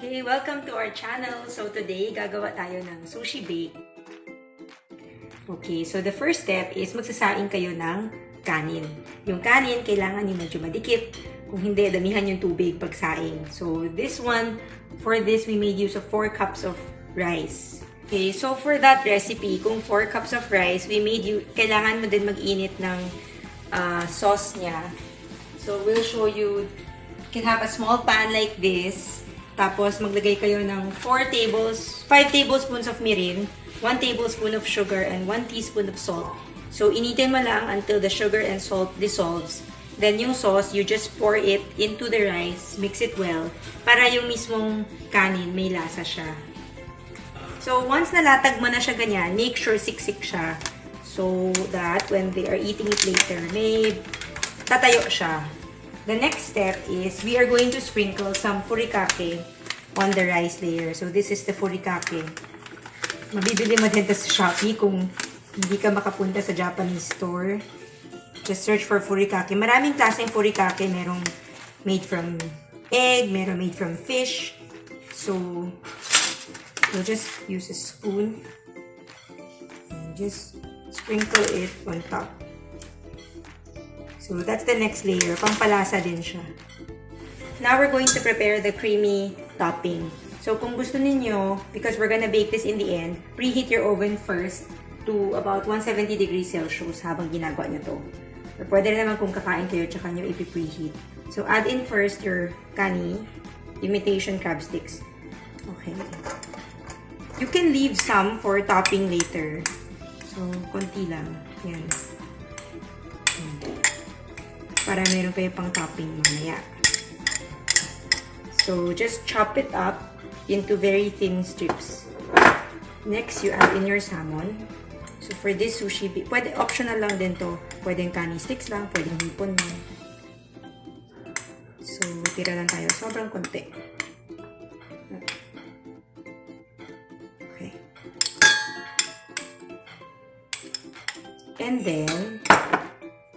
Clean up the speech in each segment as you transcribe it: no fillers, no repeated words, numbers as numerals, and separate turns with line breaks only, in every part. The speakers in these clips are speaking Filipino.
Okay, welcome to our channel. So today, gagawa tayo ng sushi bake. Okay, so the first step is magsasaing kayo ng kanin. Yung kanin, kailangan yung medyo madikit. Kung hindi, damihan yung tubig pag saing. So for this, we made use of 4 cups of rice. Okay, so for that recipe, kung 4 cups of rice, kailangan mo din mag-init ng sauce niya. So we'll show you. You can have a small pan like this. Tapos, maglagay kayo ng 5 tablespoons of mirin, 1 tablespoon of sugar, and 1 teaspoon of salt. So, initin mo lang until the sugar and salt dissolves. Then, yung sauce, you just pour it into the rice, mix it well, para yung mismong kanin, may lasa siya. So, once nalatag mo na siya ganyan, make sure siksik siya. So that when they are eating it later, may tatayo siya. The next step is we are going to sprinkle some furikake on the rice layer. So this is the furikake. Mabibili mo din ito sa Shopee kung hindi ka makapunta sa Japanese store. Just search for furikake. Maraming klaseng furikake. Merong made from egg, merong made from fish. So we'll just use a spoon and just sprinkle it on top. So that's the next layer. Pampalasa din siya. Now we're going to prepare the creamy topping. So kung gusto ninyo, because we're gonna bake this in the end, preheat your oven first to about 170 degrees Celsius habang ginagawa nyo to. Or pwede naman kung kakain kayo tsaka nyo ipi-preheat. So add in first your kani, imitation crab sticks. Okay. You can leave some for topping later. So konti lang. Yan. Para meron kayo pang topping mamaya. So, just chop it up into very thin strips. Next, you add in your salmon. So, for this sushi, pwede optional lang din to. Pwedeng kani sticks lang, pwedeng hipon lang. So, tira lang tayo. Sobrang konti. Okay. And then,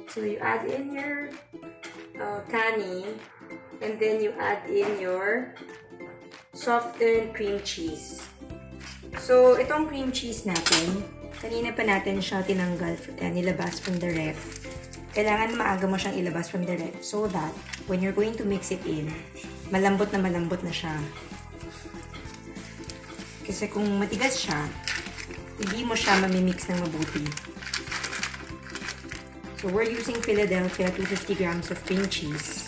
so you add in your kani, and then you add in your softened cream cheese. So, itong cream cheese natin, kanina pa natin siya tinanggal, nilabas from the ref. Kailangan maaga mo siyang ilabas from the ref so that when you're going to mix it in, malambot na siya. Kasi kung matigas siya, hindi mo siya mamimix ng mabuti. So, we're using Philadelphia 250 grams of cream cheese.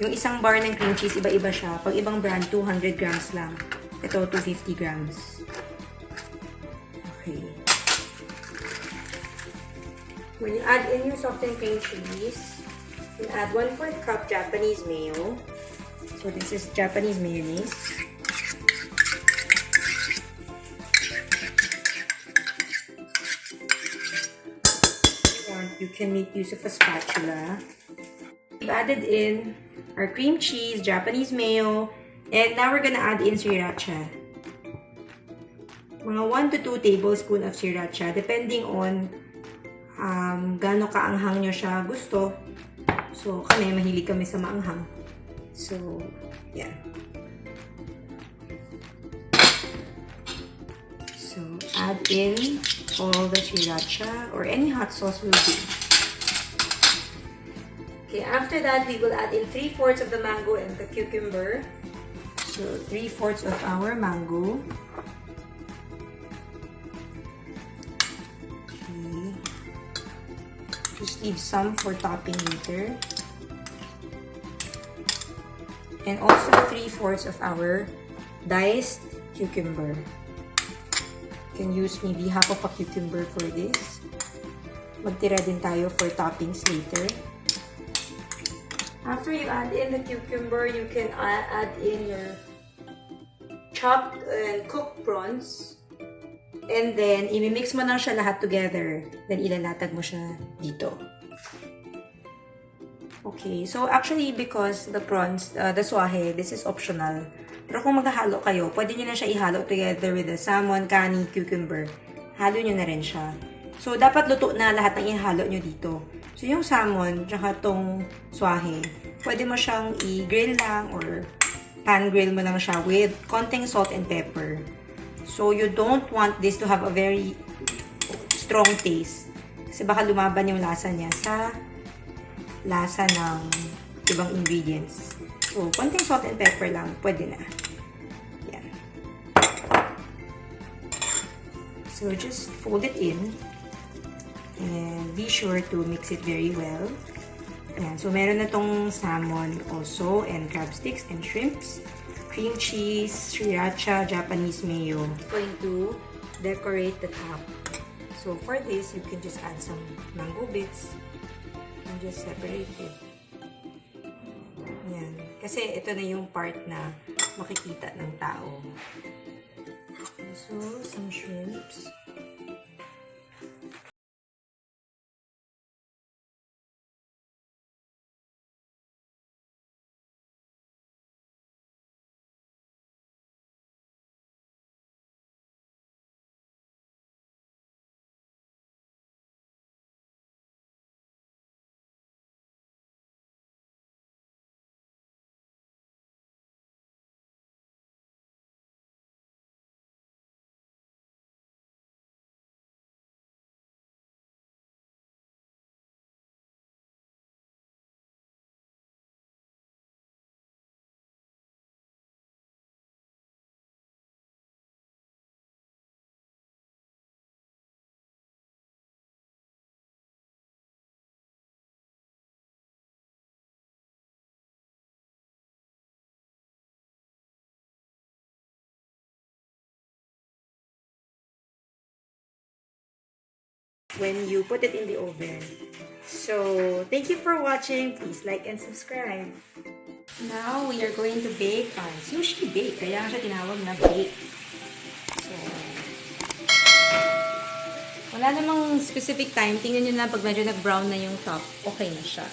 Yung isang bar ng cream cheese, iba-iba siya. Pag ibang brand, 200 grams lang. Ito, 250 grams. Okay. When you add in your softened cream cheese, you add 1/4 cup Japanese mayo. So, this is Japanese mayonnaise. You can make use of a spatula. We've added in our cream cheese, Japanese mayo, and now we're gonna add in sriracha. Mga 1 to 2 tablespoons of sriracha, depending on gaano kaanghang nyo siya gusto. So, mahilig kami sa maanghang. So, yeah. So, add in all the sriracha or any hot sauce will do. Okay, after that, we will add in 3/4 of the mango and the cucumber. So, 3/4 of our mango. Okay. Just leave some for topping later. And also 3/4 of our diced cucumber. You can use maybe half of a cucumber for this. Magtira din tayo for toppings later. After you add in the cucumber, you can add in your chopped and cooked prawns. And then, imimix mo lang siya lahat together. Then, ilalatag mo siya dito. Okay, so actually, because the prawns, the swahe, this is optional. Pero kung maghahalo kayo, pwede nyo na siya ihalo together with the salmon, kani, cucumber. Halo nyo na rin siya. So, dapat luto na lahat ng ihalo nyo dito. So, yung salmon, tsaka tong swahe, pwede mo siyang i-grill lang or pan-grill mo lang siya with konting salt and pepper. So, you don't want this to have a very strong taste. Kasi baka lumaban yung lasa niya sa lasa ng ibang ingredients. So, konting salt and pepper lang, pwede na. Yan. So, just fold it in. And be sure to mix it very well. Ayan. So, meron na tong salmon also, and crab sticks, and shrimps. Cream cheese, sriracha, Japanese mayo. I'm going to decorate the top. So for this, you can just add some mango bits and just separate it. Yan. Kasi ito na yung part na makikita ng tao. So, some shrimps. When you put it in the oven. So, thank you for watching. Please like and subscribe. Now, we are going to bake on sushi bake. Kaya siya tinawag na bake. So, wala namang specific time. Tingnan nyo na pag medyo nag-brown na yung top, okay na siya.